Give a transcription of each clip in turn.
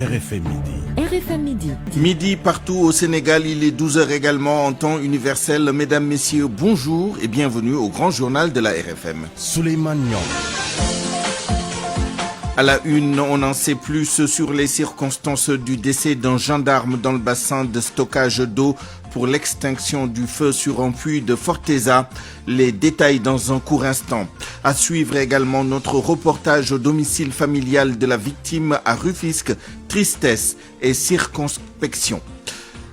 RFM Midi. RFM Midi. Midi partout au Sénégal, il est 12h également en temps universel. Mesdames, Messieurs, bonjour et bienvenue au grand journal de la RFM. Souleymane Niang. À la une, on en sait plus sur les circonstances du décès d'un gendarme dans le bassin de stockage d'eau pour l'extinction du feu sur un puits de Forteza. Les détails dans un court instant. À suivre également notre reportage au domicile familial de la victime à Rufisque. Tristesse et circonspection.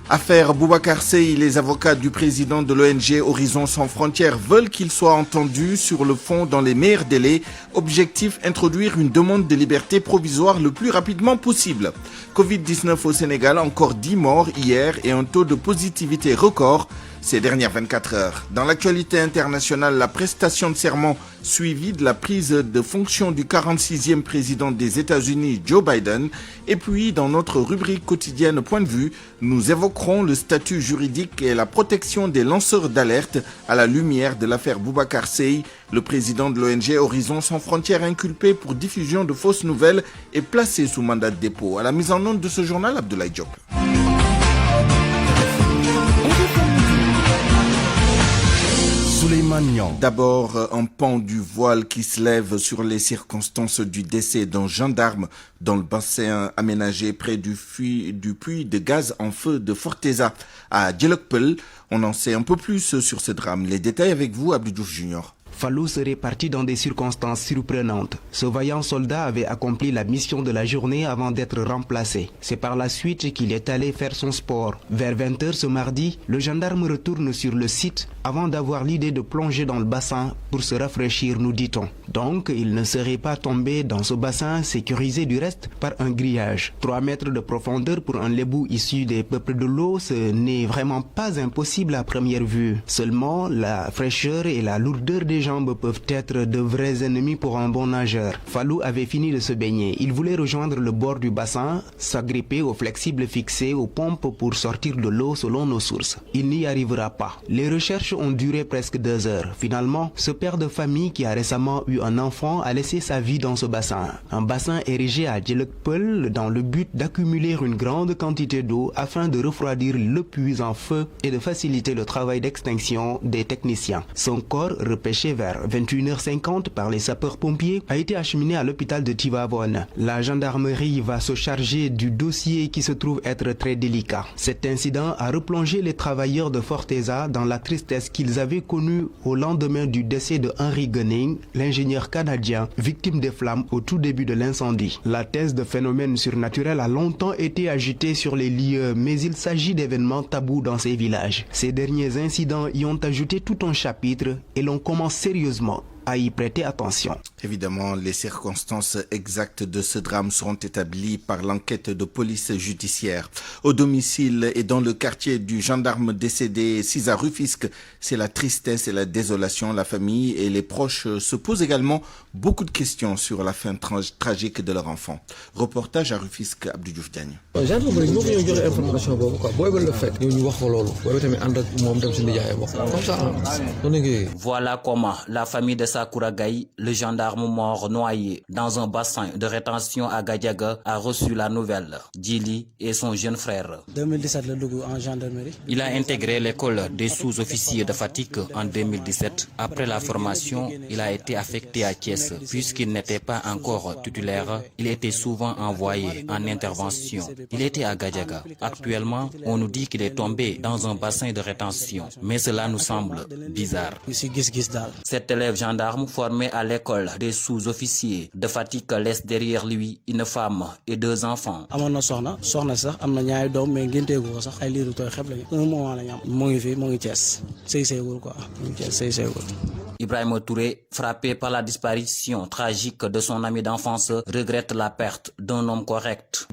Affaire Boubacar Seye, les avocats du président de l'ONG Horizon Sans Frontières veulent qu'il soit entendu sur le fond dans les meilleurs délais. Objectif, introduire une demande de liberté provisoire le plus rapidement possible. Covid-19 au Sénégal, encore 10 morts hier et un taux de positivité record ces dernières 24 heures. Dans l'actualité internationale, la prestation de serment suivie de la prise de fonction du 46e président des États-Unis, Joe Biden. Et puis, dans notre rubrique quotidienne Point de vue, nous évoquerons le statut juridique et la protection des lanceurs d'alerte à la lumière de l'affaire Boubacar Seye, le président de l'ONG Horizon Sans Frontières inculpé pour diffusion de fausses nouvelles et placé sous mandat de dépôt. À la mise en onde de ce journal, Abdoulaye Diop. Souleymane Niang. D'abord, un pan du voile qui se lève sur les circonstances du décès d'un gendarme dans le bassin aménagé près du puits de gaz en feu de Forteza à Djelokpel. On en sait un peu plus sur ce drame. Les détails avec vous, Abdou Diouf Junior. Fallou serait parti dans des circonstances surprenantes. Ce vaillant soldat avait accompli la mission de la journée avant d'être remplacé. C'est par la suite qu'il est allé faire son sport. Vers 20h ce mardi, le gendarme retourne sur le site avant d'avoir l'idée de plonger dans le bassin pour se rafraîchir, nous dit-on. Donc, il ne serait pas tombé dans ce bassin sécurisé du reste par un grillage. 3 mètres de profondeur pour un lébou issu des peuples de l'eau, ce n'est vraiment pas impossible à première vue. Seulement, la fraîcheur et la lourdeur des jambes peuvent être de vrais ennemis pour un bon nageur. Fallou avait fini de se baigner. Il voulait rejoindre le bord du bassin, s'agripper aux flexibles fixés aux pompes pour sortir de l'eau selon nos sources. Il n'y arrivera pas. Les recherches ont duré presque 2 heures. Finalement, ce père de famille qui a récemment eu un enfant a laissé sa vie dans ce bassin. Un bassin érigé à Djelokpel dans le but d'accumuler une grande quantité d'eau afin de refroidir le puits en feu et de faciliter le travail d'extinction des techniciens. Son corps, repêché vers 21h50 par les sapeurs-pompiers, a été acheminé à l'hôpital de Tivaouane. La gendarmerie va se charger du dossier qui se trouve être très délicat. Cet incident a replongé les travailleurs de Forteza dans la tristesse qu'ils avaient connue au lendemain du décès de Henry Gunning, l'ingénieur canadien, victime des flammes au tout début de l'incendie. La thèse de phénomène surnaturel a longtemps été agitée sur les lieux, mais il s'agit d'événements tabous dans ces villages. Ces derniers incidents y ont ajouté tout un chapitre et l'on commence sérieusement à y prêter attention. Évidemment, les circonstances exactes de ce drame seront établies par l'enquête de police judiciaire. Au domicile et dans le quartier du gendarme décédé César Rufisque, c'est la tristesse et la désolation. La famille et les proches se posent également beaucoup de questions sur la fin tragique de leur enfant. Reportage à Rufisque, Abdou Diouf Diagne. Voilà comment la famille de Sakoura Gaye, le gendarme mort noyé dans un bassin de rétention à Gadiaga, a reçu la nouvelle. Djili et son jeune frère. 2017, en gendarmerie. Il a intégré l'école des sous-officiers de Fatick en 2017. Après la formation, il a été affecté à Thiès. Puisqu'il n'était pas encore titulaire, il était souvent envoyé en intervention. Il était à Gadiaga. Actuellement, on nous dit qu'il est tombé dans un bassin de rétention. Mais cela nous semble bizarre. Cet élève gendarme formé à l'école des sous-officiers de Fatick laisse derrière lui une femme et 2 enfants. Ibrahima Touré, frappé par la disparition tragique de son ami d'enfance, regrette la perte d'un homme correct.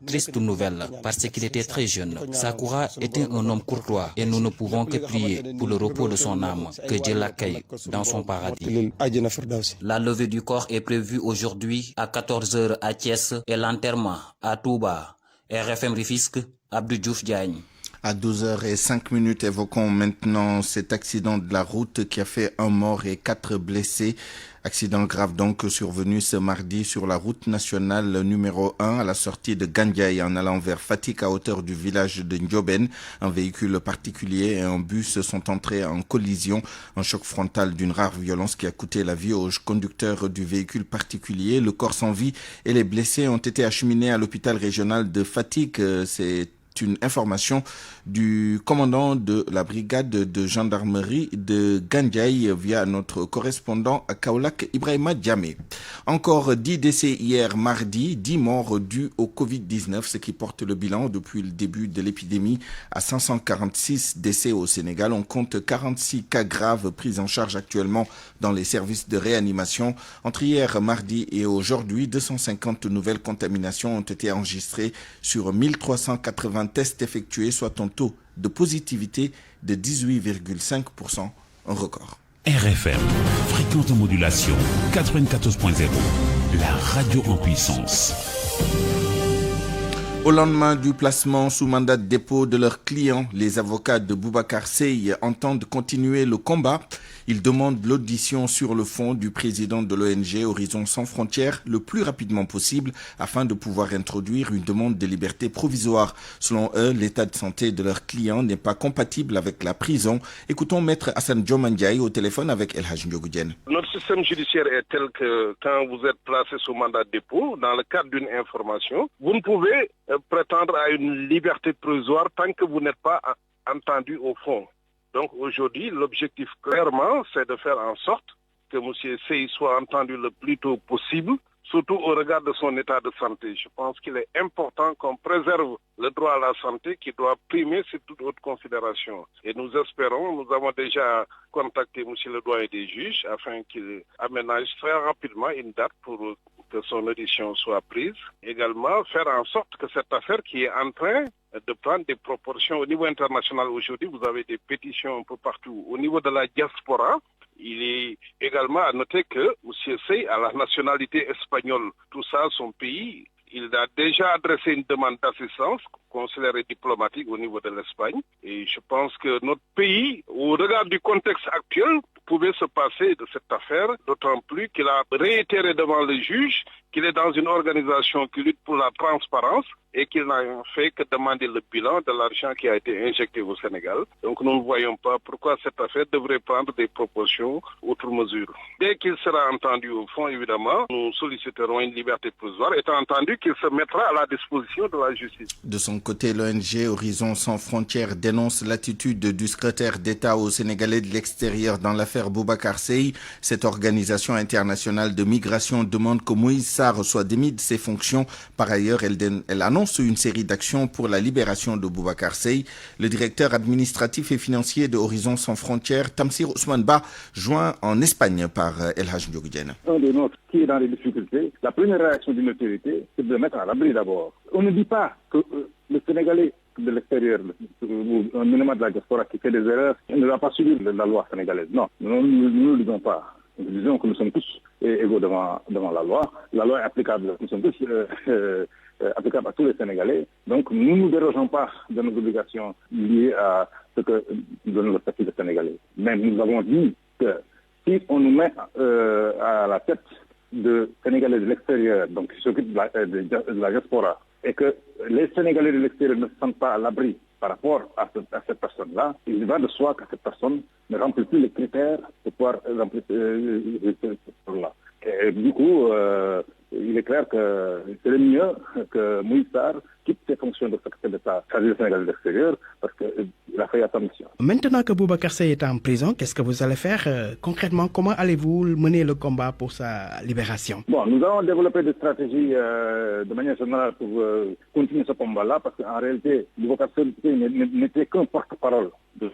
Triste nouvelle, parce qu'il était très jeune. Sakoura était un homme courtois et nous ne pouvons que prier pour le repos de son âme, que Dieu l'accueille dans son paradis. La levée du corps est prévue aujourd'hui à 14h à Thiès et l'enterrement à Touba. RFM Rufisque, Abdou Diouf Diagne. À 12h05, évoquons maintenant cet accident de la route qui a fait 1 mort et 4 blessés Accident grave donc survenu ce mardi sur la route nationale numéro 1 à la sortie de Gandiaye en allant vers Fatick à hauteur du village de Ndiobène. Un véhicule particulier et un bus sont entrés en collision. Un choc frontal d'une rare violence qui a coûté la vie au conducteur du véhicule particulier. Le corps sans vie et les blessés ont été acheminés à l'hôpital régional de Fatick. C'est une information du commandant de la brigade de gendarmerie de Gandiaye via notre correspondant à Kaolack, Ibrahima Diamé. Encore 10 décès hier mardi, 10 morts dus au Covid-19, ce qui porte le bilan depuis le début de l'épidémie à 546 décès au Sénégal. On compte 46 cas graves pris en charge actuellement dans les services de réanimation. Entre hier mardi et aujourd'hui, 250 nouvelles contaminations ont été enregistrées sur 1380 tests effectués, soit un taux de positivité de 18,5%, un record. RFM, fréquente modulation 94.0, la radio en puissance. Au lendemain du placement sous mandat de dépôt de leurs clients, les avocats de Boubacar Seye entendent continuer le combat. Ils demandent l'audition sur le fond du président de l'ONG Horizon Sans Frontières le plus rapidement possible afin de pouvoir introduire une demande de liberté provisoire. Selon eux, l'état de santé de leurs clients n'est pas compatible avec la prison. Écoutons Maître Hassan Diomandiaï au téléphone avec El Hadj Ndiogou. Notre système judiciaire est tel que quand vous êtes placé sous mandat de dépôt, dans le cadre d'une information, vous ne pouvez prétendre à une liberté provisoire tant que vous n'êtes pas entendu au fond. Donc aujourd'hui, l'objectif clairement, c'est de faire en sorte que M. Seye soit entendu le plus tôt possible, surtout au regard de son état de santé. Je pense qu'il est important qu'on préserve le droit à la santé qui doit primer sur toute autre considération. Et nous espérons, nous avons déjà contacté M. le doyen des juges afin qu'il aménage très rapidement une date pour que son audition soit prise. Également, faire en sorte que cette affaire qui est en train de prendre des proportions au niveau international aujourd'hui, vous avez des pétitions un peu partout. Au niveau de la diaspora, il est également à noter que M. Seye a la nationalité espagnole. Tout ça, son pays, il a déjà adressé une demande d'assistance consulaire et diplomatique au niveau de l'Espagne. Et je pense que notre pays, au regard du contexte actuel, pouvait se passer de cette affaire, d'autant plus qu'il a réitéré devant le juge qu'il est dans une organisation qui lutte pour la transparence et qu'il n'a fait que demander le bilan de l'argent qui a été injecté au Sénégal. Donc nous ne voyons pas pourquoi cette affaire devrait prendre des proportions outre mesure. Dès qu'il sera entendu au fond, évidemment, nous solliciterons une liberté provisoire, étant entendu qu'il se mettra à la disposition de la justice. De son côté, l'ONG Horizon Sans Frontières dénonce l'attitude du secrétaire d'État aux Sénégalais de l'extérieur dans l'affaire Boubacar Seye. Cette organisation internationale de migration demande que Moïse Sarr soit démis de ses fonctions. Par ailleurs, elle annonce une série d'actions pour la libération de Boubacar Seye. Le directeur administratif et financier de Horizon Sans Frontières, Tamsir Ousmane Ba, joint en Espagne par El Hadj Ndiogou. Un de nôtres qui est dans les difficultés, la première réaction d'une autorité, c'est de le mettre à l'abri d'abord. On ne dit pas que le Sénégalais de l'extérieur, un élément de la diaspora qui fait des erreurs, ne va pas subir la loi sénégalaise. Non, nous ne le disons pas. Nous disons que nous sommes tous égaux devant la loi. La loi est applicable, nous sommes tous applicable à tous les Sénégalais. Donc nous ne dérogeons pas de nos obligations liées à ce que donne le statut de Sénégalais. Mais nous avons dit que si on nous met à la tête de Sénégalais de l'extérieur, donc qui s'occupent de la diaspora, et que les Sénégalais de l'extérieur ne se sentent pas à l'abri par rapport à cette personne-là, il va de soi que cette personne ne remplit plus les critères pour pouvoir remplir ce rôle-là. Et du coup, il est clair que c'est le mieux que Moïse Sarr quitte ses fonctions de secrétaire d'État chargé du Sénégal de l'extérieur parce qu'il a fait à sa mission. Maintenant que Boubacar Seye est en prison, qu'est-ce que vous allez faire concrètement? Comment allez-vous mener le combat pour sa libération? Bon, nous allons développer des stratégies de manière générale pour continuer ce combat-là parce qu'en réalité, Boubacar Seye n'était qu'un porte-parole de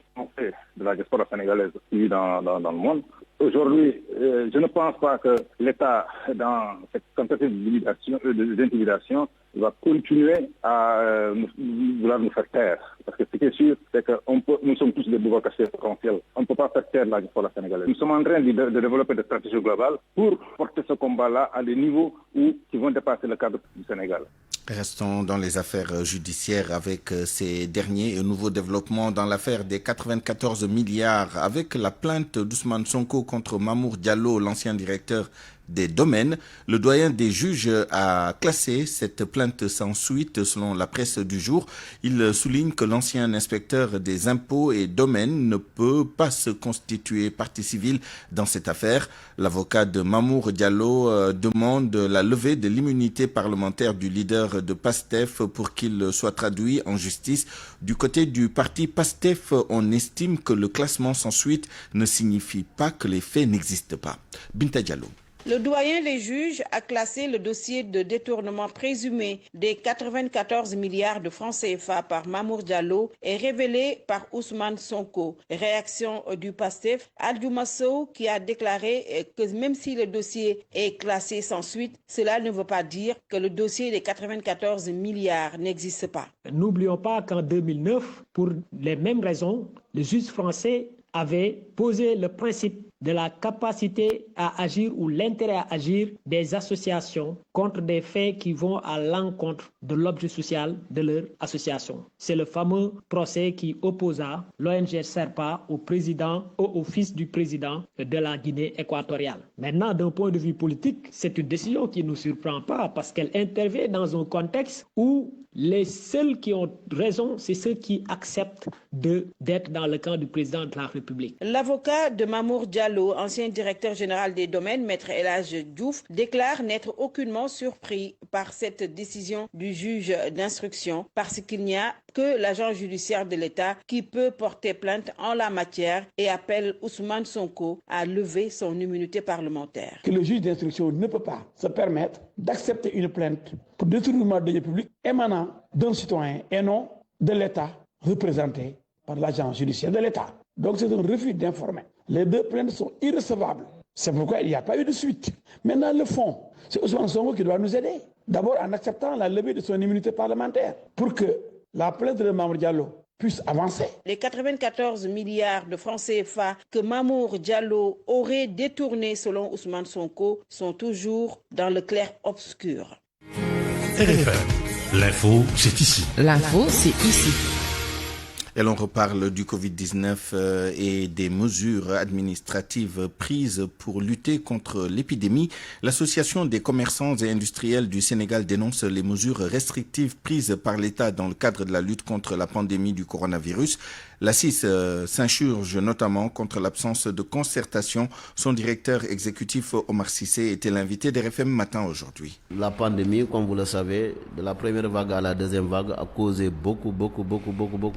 la diaspora sénégalaise qui vit dans le monde. Aujourd'hui, je ne pense pas que l'État, dans cette tentative d'intimidation, va continuer à vouloir nous faire taire. Parce que ce qui est sûr, c'est que nous sommes tous des Boubacar Seye potentiels. On ne peut pas faire taire la diaspora sénégalaise. Nous sommes en train de développer des stratégies globales pour porter ce combat-là à des niveaux qui vont dépasser le cadre du Sénégal. Restons dans les affaires judiciaires avec ces derniers et nouveaux développements dans l'affaire des 94 milliards avec la plainte d'Ousmane Sonko contre Mamour Diallo, l'ancien directeur des domaines. Le doyen des juges a classé cette plainte sans suite selon la presse du jour. Il souligne que l'ancien inspecteur des impôts et domaines ne peut pas se constituer partie civile dans cette affaire. L'avocat de Mamour Diallo demande la levée de l'immunité parlementaire du leader de PASTEF pour qu'il soit traduit en justice. Du côté du parti PASTEF, on estime que le classement sans suite ne signifie pas que les faits n'existent pas. Binta Diallo. Le doyen des juges a classé le dossier de détournement présumé des 94 milliards de francs CFA par Mamour Diallo et révélé par Ousmane Sonko. Réaction du PASTEF, Aldiouma Sow qui a déclaré que même si le dossier est classé sans suite, cela ne veut pas dire que le dossier des 94 milliards n'existe pas. N'oublions pas qu'en 2009, pour les mêmes raisons, le juge français avait posé le principe de la capacité à agir ou l'intérêt à agir des associations contre des faits qui vont à l'encontre de l'objet social de leur association. C'est le fameux procès qui opposa l'ONG Serpa au fils du président de la Guinée équatoriale. Maintenant, d'un point de vue politique, c'est une décision qui ne nous surprend pas parce qu'elle intervient dans un contexte où les seuls qui ont raison, c'est ceux qui acceptent d'être dans le camp du président de la République. L'avocat de Mamour Diallo, ancien directeur général des domaines, Maître El Hadj Diouf, déclare n'être aucunement surpris par cette décision du juge d'instruction parce qu'il n'y a que l'agent judiciaire de l'État qui peut porter plainte en la matière et appelle Ousmane Sonko à lever son immunité parlementaire. Que le juge d'instruction ne peut pas se permettre d'accepter une plainte pour détournement de deniers publics émanant d'un citoyen et non de l'État représenté par l'agent judiciaire de l'État. Donc c'est un refus d'informer. Les deux plaintes sont irrecevables. C'est pourquoi il n'y a pas eu de suite. Maintenant, le fond, c'est Ousmane Sonko qui doit nous aider. D'abord en acceptant la levée de son immunité parlementaire pour que la plainte de Mamour Diallo puisse avancer. Les 94 milliards de francs CFA que Mamour Diallo aurait détournés selon Ousmane Sonko sont toujours dans le clair-obscur. RFM, l'info, c'est ici. L'info, c'est ici. Et l'on reparle du Covid-19 et des mesures administratives prises pour lutter contre l'épidémie. L'Association des commerçants et industriels du Sénégal dénonce les mesures restrictives prises par l'État dans le cadre de la lutte contre la pandémie du coronavirus. La CIS s'insurge notamment contre l'absence de concertation. Son directeur exécutif Omar Cissé était l'invité d'RFM Matin aujourd'hui. La pandémie, comme vous le savez, de la première vague à la deuxième vague a causé beaucoup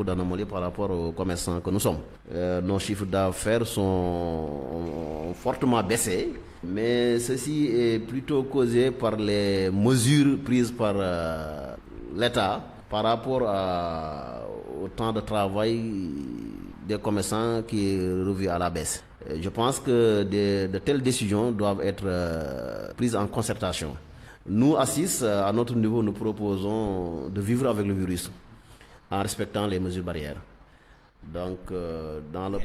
d'anomalies par rapport aux commerçants que nous sommes. Nos chiffres d'affaires sont fortement baissés, mais ceci est plutôt causé par les mesures prises par l'État par rapport au temps de travail des commerçants qui est revu à la baisse. Je pense que de telles décisions doivent être prises en concertation. Nous, à CIS, à notre niveau, nous proposons de vivre avec le virus en respectant les mesures barrières. Donc,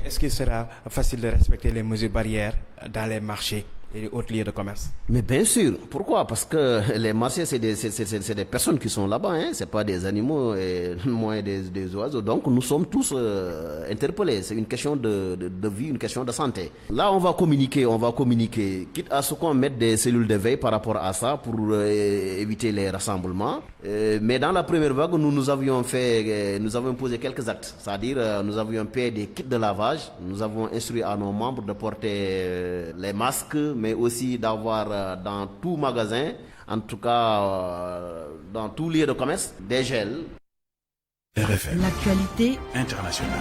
Est-ce qu'il sera facile de respecter les mesures barrières dans les marchés et autres lieux de commerce? Mais bien sûr. Pourquoi? Parce que les marchés, c'est des personnes qui sont là-bas. Hein. C'est pas des animaux et moins des oiseaux. Donc nous sommes tous interpellés. C'est une question de vie, une question de santé. Là, on va communiquer. Quitte à ce qu'on mette des cellules de veille par rapport à ça pour éviter les rassemblements. Mais dans la première vague, nous avions posé quelques actes. C'est-à-dire, nous avions payé des kits de lavage. Nous avons instruit à nos membres de porter les masques, mais aussi d'avoir dans tout magasin, en tout cas dans tout lieu de commerce, des gels. RFM. L'actualité internationale.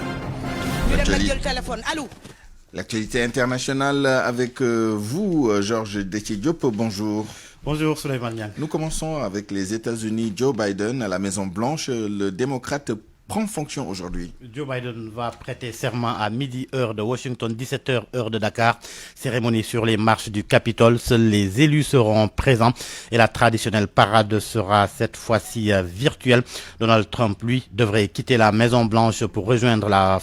L'actualité internationale avec vous, Georges Déthié Diop. Bonjour. Bonjour, Souleymane Niang. Nous commençons avec les États-Unis. Joe Biden à la Maison-Blanche. Le démocrate prend fonction aujourd'hui. Joe Biden va prêter serment à midi heure de Washington, 17h heure de Dakar. Cérémonie sur les marches du Capitole. Seuls les élus seront présents et la traditionnelle parade sera cette fois-ci virtuelle. Donald Trump, lui, devrait quitter la Maison-Blanche pour rejoindre la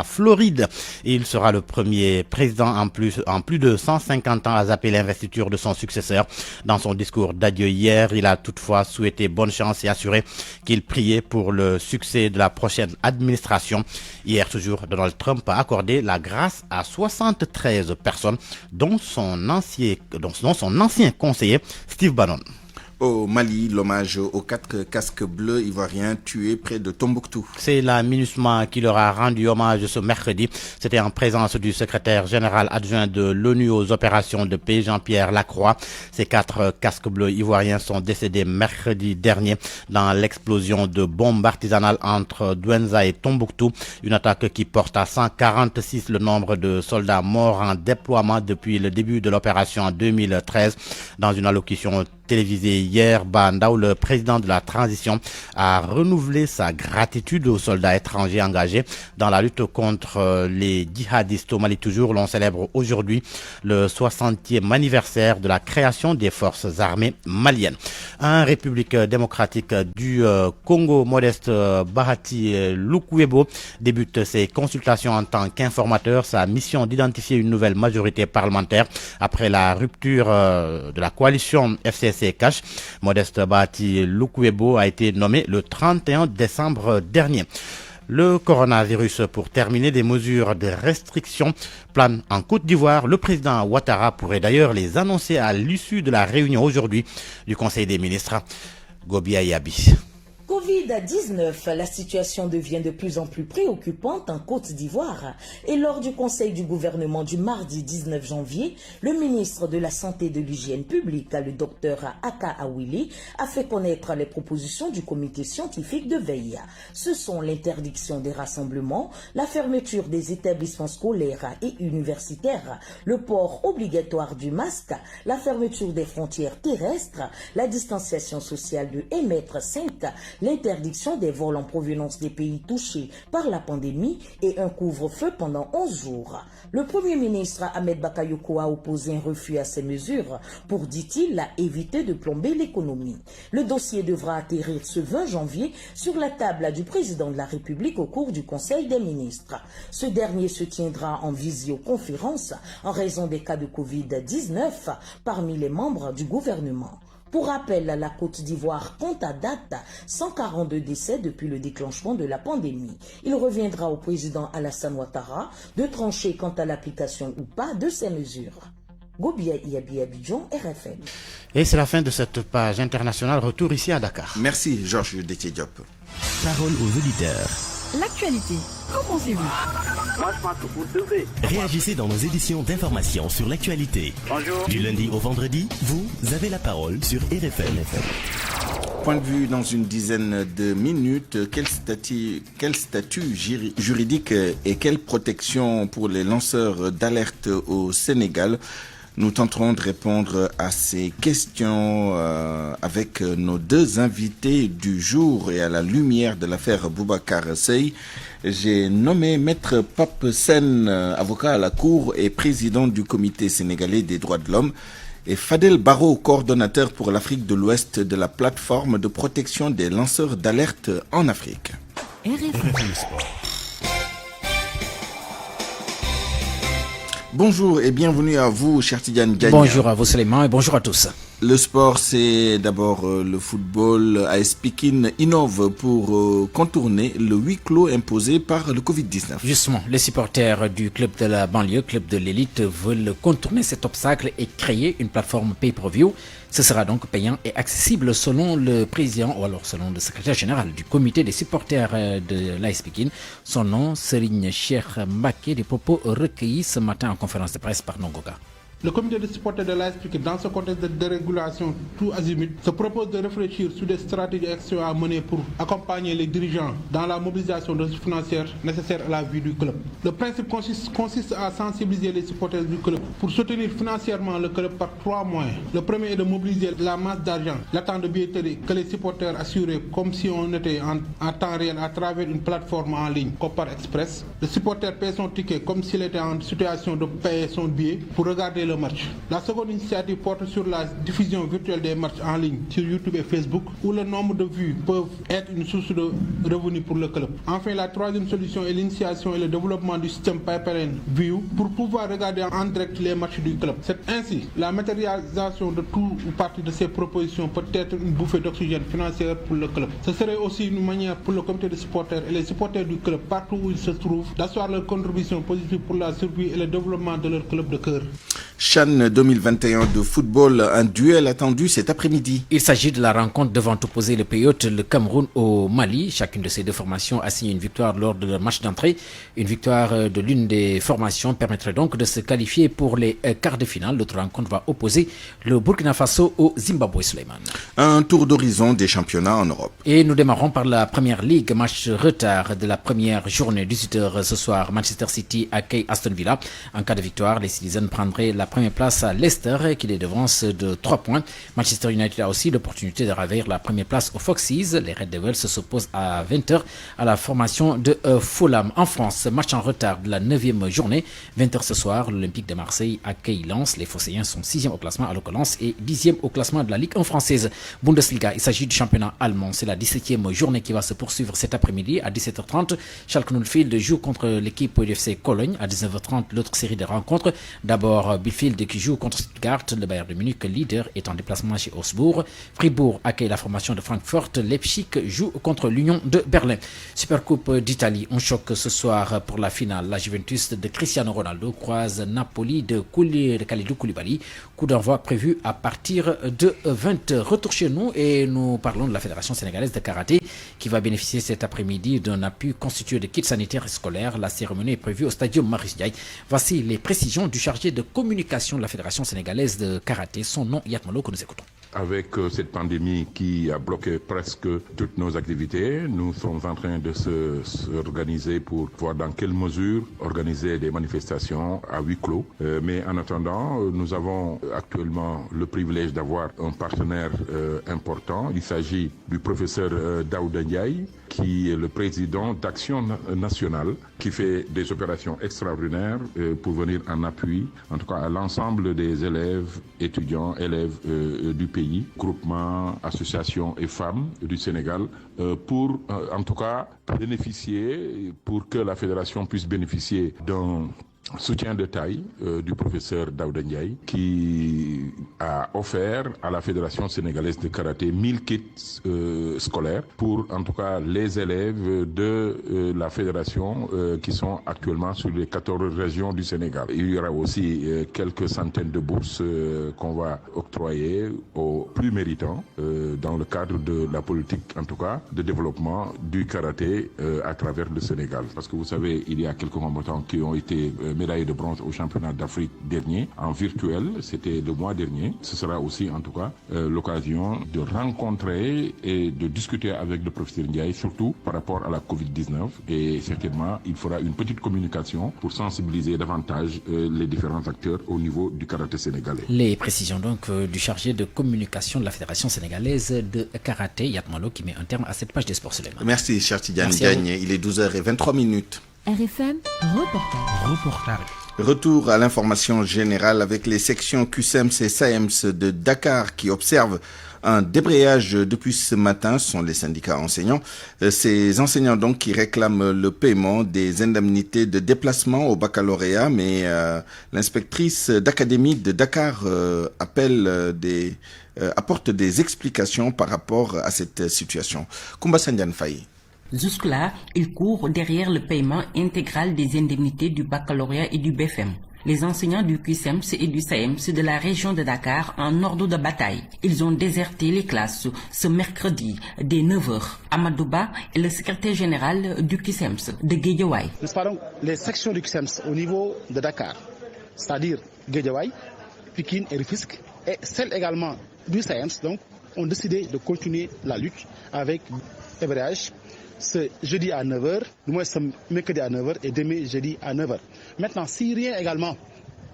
Floride. Et il sera le premier président en plus de 150 ans à zapper l'investiture de son successeur. Dans son discours d'adieu hier, il a toutefois souhaité bonne chance et assuré qu'il priait pour le succès de la prochaine administration. Hier, toujours, Donald Trump a accordé la grâce à 73 personnes, dont son ancien conseiller Steve Bannon. Au Mali, l'hommage aux 4 casques bleus ivoiriens tués près de Tombouctou. C'est la MINUSMA qui leur a rendu hommage ce mercredi. C'était en présence du secrétaire général adjoint de l'ONU aux opérations de paix, Jean-Pierre Lacroix. Ces 4 casques bleus ivoiriens sont décédés mercredi dernier dans l'explosion de bombes artisanales entre Douenza et Tombouctou. Une attaque qui porte à 146 le nombre de soldats morts en déploiement depuis le début de l'opération en 2013. Dans une allocution télévisée hier, Bandao, le président de la transition, a renouvelé sa gratitude aux soldats étrangers engagés dans la lutte contre les djihadistes au Mali. Toujours, l'on célèbre aujourd'hui le 60e anniversaire de la création des forces armées maliennes. En République démocratique du Congo, Modeste Bahati Lukwebo débute ses consultations en tant qu'informateur. Sa mission d'identifier une nouvelle majorité parlementaire après la rupture de la coalition FCC Cash. Modeste Bahati Lukwebo a été nommé le 31 décembre dernier. Le coronavirus, pour terminer, des mesures de restriction planent en Côte d'Ivoire. Le président Ouattara pourrait d'ailleurs les annoncer à l'issue de la réunion aujourd'hui du Conseil des ministres. Gobi Ayabi. Covid-19, la situation devient de plus en plus préoccupante en Côte d'Ivoire. Et lors du conseil du gouvernement du mardi 19 janvier, le ministre de la Santé et de l'Hygiène publique, le docteur Aka Awili, a fait connaître les propositions du comité scientifique de veille. Ce sont l'interdiction des rassemblements, la fermeture des établissements scolaires et universitaires, le port obligatoire du masque, la fermeture des frontières terrestres, la distanciation sociale de 1,5 m, l'interdiction des vols en provenance des pays touchés par la pandémie et un couvre-feu pendant 11 jours. Le Premier ministre Ahmed Bakayoko a opposé un refus à ces mesures pour, dit-il, éviter de plomber l'économie. Le dossier devra atterrir ce 20 janvier sur la table du président de la République au cours du Conseil des ministres. Ce dernier se tiendra en visioconférence en raison des cas de Covid-19 parmi les membres du gouvernement. Pour rappel, la Côte d'Ivoire compte à date 142 décès depuis le déclenchement de la pandémie. Il reviendra au président Alassane Ouattara de trancher quant à l'application ou pas de ces mesures. Gobia Yabi Abidjan, RFM. Et c'est la fin de cette page internationale. Retour ici à Dakar. Merci Georges Détié Diop. Parole aux auditeurs. L'actualité, qu'en pensez-vous? Moi, je pense que vous devez. Réagissez dans nos éditions d'information sur l'actualité. Bonjour. Du lundi au vendredi, vous avez la parole sur RFM. Point de vue dans une dizaine de minutes. Quel statut juridique et quelle protection pour les lanceurs d'alerte au Sénégal? Nous tenterons de répondre à ces questions avec nos deux invités du jour et à la lumière de l'affaire Boubacar Seye. J'ai nommé Maître Pape Sène, avocat à la Cour et président du Comité sénégalais des droits de l'homme, et Fadel Barro, coordonnateur pour l'Afrique de l'Ouest de la plateforme de protection des lanceurs d'alerte en Afrique. Bonjour et bienvenue à vous, cher Tidiane Gagna. Bonjour à vous, Suleiman, et bonjour à tous. Le sport, c'est d'abord le football. AS Pikine innove pour contourner le huis clos imposé par le Covid-19. Justement, les supporters du club de la banlieue, club de l'élite, veulent contourner cet obstacle et créer une plateforme pay-per-view. Ce sera donc payant et accessible selon le président, ou alors selon le secrétaire général du comité des supporters de l'AS Pikine. Son nom, Serigne Cheikh Mbacké, des propos recueillis ce matin en conférence de presse par Nongoga. Le comité de supporters de l'AS Pikine, dans ce contexte de dérégulation tout azimut, se propose de réfléchir sur des stratégies d'actions à mener pour accompagner les dirigeants dans la mobilisation de ressources financières nécessaires à la vie du club. Le principe consiste à sensibiliser les supporters du club pour soutenir financièrement le club par 3 moyens. Le premier est de mobiliser la masse d'argent, l'attente de billetterie que les supporters assuraient comme si on était en temps réel à travers une plateforme en ligne, Copar Express. Le supporter paie son ticket comme s'il était en situation de payer son billet pour regarder le match. La seconde initiative porte sur la diffusion virtuelle des matchs en ligne sur YouTube et Facebook, où le nombre de vues peuvent être une source de revenus pour le club. Enfin, la troisième solution est l'initiation et le développement du système Pipeline View pour pouvoir regarder en direct les matchs du club. C'est ainsi la matérialisation de tout ou partie de ces propositions peut être une bouffée d'oxygène financière pour le club. Ce serait aussi une manière pour le comité de supporters et les supporters du club partout où ils se trouvent d'asseoir leur contribution positive pour la survie et le développement de leur club de cœur. CHAN 2021 de football, un duel attendu cet après-midi. Il s'agit de la rencontre devant opposer le pays hôte, le Cameroun au Mali. Chacune de ces deux formations a signé une victoire lors de leur match d'entrée. Une victoire de l'une des formations permettrait donc de se qualifier pour les quarts de finale. L'autre rencontre va opposer le Burkina Faso au Zimbabwe, Suleiman. Un tour d'horizon des championnats en Europe. Et nous démarrons par la Première Ligue, match retard de la première journée, 18h ce soir. Manchester City accueille Aston Villa. En cas de victoire, les Citizens prendraient la première place à Leicester qui les devance de 3 points. Manchester United a aussi l'opportunité de ravir la première place aux Foxes. Les Red Devils s'opposent à 20h à la formation de Fulham. En France, match en retard de la 9e journée. 20h ce soir, l'Olympique de Marseille accueille Lens. Les Phocéens sont 6e au classement alors que Lens est 10e au classement de la Ligue 1 française. Bundesliga, il s'agit du championnat allemand. C'est la 17e journée qui va se poursuivre cet après-midi à 17h30. Schalke 04 joue contre l'équipe du FC Cologne. À 19h30, l'autre série de rencontres. D'abord, Bielefeld qui joue contre Stuttgart. Le Bayern de Munich, leader, est en déplacement chez Augsbourg. Fribourg accueille la formation de Francfort. Leipzig joue contre l'Union de Berlin. Supercoupe d'Italie, on choque ce soir pour la finale. La Juventus de Cristiano Ronaldo croise Napoli de Kalidou Koulibaly. Coup d'envoi prévu à partir de 20h. Retour chez nous et nous parlons de la Fédération sénégalaise de karaté qui va bénéficier cet après-midi d'un appui constitué de kits sanitaires et scolaires. La cérémonie est prévue au Stadium Marius Ndiaye. Voici les précisions du chargé de communication de la Fédération sénégalaise de karaté. Son nom, Yatmalo, que nous écoutons. Avec cette pandémie qui a bloqué presque toutes nos activités, nous sommes en train de s'organiser pour voir dans quelle mesure organiser des manifestations à huis clos. Mais en attendant, nous avons actuellement le privilège d'avoir un partenaire important. Il s'agit du professeur Daouda Ndiaye, qui est le président d'Action Nationale, qui fait des opérations extraordinaires pour venir en appui, en tout cas à l'ensemble des élèves, étudiants, élèves du pays, groupements, associations et femmes du Sénégal, pour en tout cas bénéficier, pour que la fédération puisse bénéficier d'un soutien de taille du professeur Daouda Ndiaye qui a offert à la Fédération sénégalaise de karaté 1000 kits scolaires pour en tout cas les élèves de la fédération qui sont actuellement sur les 14 régions du Sénégal. Il y aura aussi quelques centaines de bourses qu'on va octroyer aux plus méritants dans le cadre de la politique en tout cas de développement du karaté à travers le Sénégal. Parce que vous savez, il y a quelques combattants qui ont été médaille de bronze au championnat d'Afrique dernier, en virtuel, c'était le mois dernier. Ce sera aussi en tout cas l'occasion de rencontrer et de discuter avec le professeur Ndiaye, surtout par rapport à la Covid-19. Et certainement, il fera une petite communication pour sensibiliser davantage les différents acteurs au niveau du karaté sénégalais. Les précisions donc du chargé de communication de la Fédération sénégalaise de karaté, Yatmalo, qui met un terme à cette page des sports Suleiman. Merci, cher Tidiane Diagne. Il est 12h23. RFM, reportage. Retour à l'information générale avec les sections QSEMS et SAEMS de Dakar qui observent un débrayage depuis ce matin. Ce sont les syndicats enseignants. Ces enseignants donc qui réclament le paiement des indemnités de déplacement au baccalauréat, mais l'inspectrice d'académie de Dakar apporte des explications par rapport à cette situation. Koumba Sandiane Faye. Jusque-là, il court derrière le paiement intégral des indemnités du baccalauréat et du BFM. Les enseignants du QSEMS et du SAEMS de la région de Dakar en ordre de bataille. Ils ont déserté les classes ce mercredi dès 9h. Amadouba est le secrétaire général du QSEMS de Guédiawaye. Nous parlons les sections du QSEMS au niveau de Dakar, c'est-à-dire Guédiawaye, Pikine et Rufisque, et celles également du SAEMS, donc, ont décidé de continuer la lutte avec Ebrage ce jeudi à 9h, du moins ce mercredi à 9h et demain jeudi à 9h. Maintenant, si rien également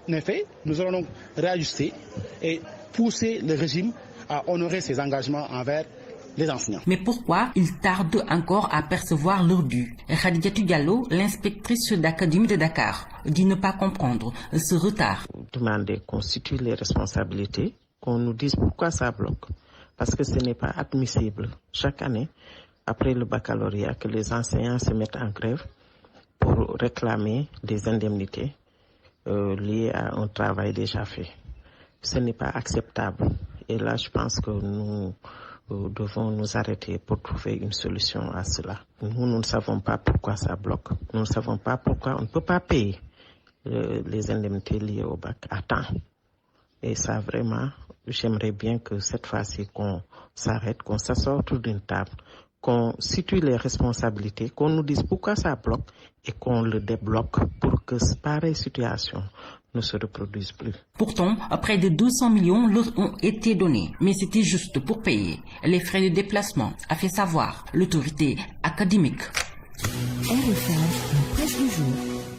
n'est fait, nous allons donc réajuster et pousser le régime à honorer ses engagements envers les enseignants. Mais pourquoi ils tardent encore à percevoir leur dû? Khadijatou Diallo, l'inspectrice d'académie de Dakar, dit ne pas comprendre ce retard. Demander qu'on situe les responsabilités, qu'on nous dise pourquoi ça bloque. Parce que ce n'est pas admissible chaque année, après le baccalauréat, que les enseignants se mettent en grève pour réclamer des indemnités liées à un travail déjà fait. Ce n'est pas acceptable. Et là, je pense que nous devons nous arrêter pour trouver une solution à cela. Nous ne savons pas pourquoi ça bloque. Nous ne savons pas pourquoi on ne peut pas payer les indemnités liées au bac à temps. Et ça, vraiment, j'aimerais bien que cette fois-ci, qu'on s'arrête, qu'on s'assoie autour d'une table, qu'on situe les responsabilités, qu'on nous dise pourquoi ça bloque et qu'on le débloque pour que pareille situation ne se reproduise plus. Pourtant, près de 200 millions leur ont été donnés, mais c'était juste pour payer les frais de déplacement, a fait savoir l'autorité académique. RFM, presse du jour.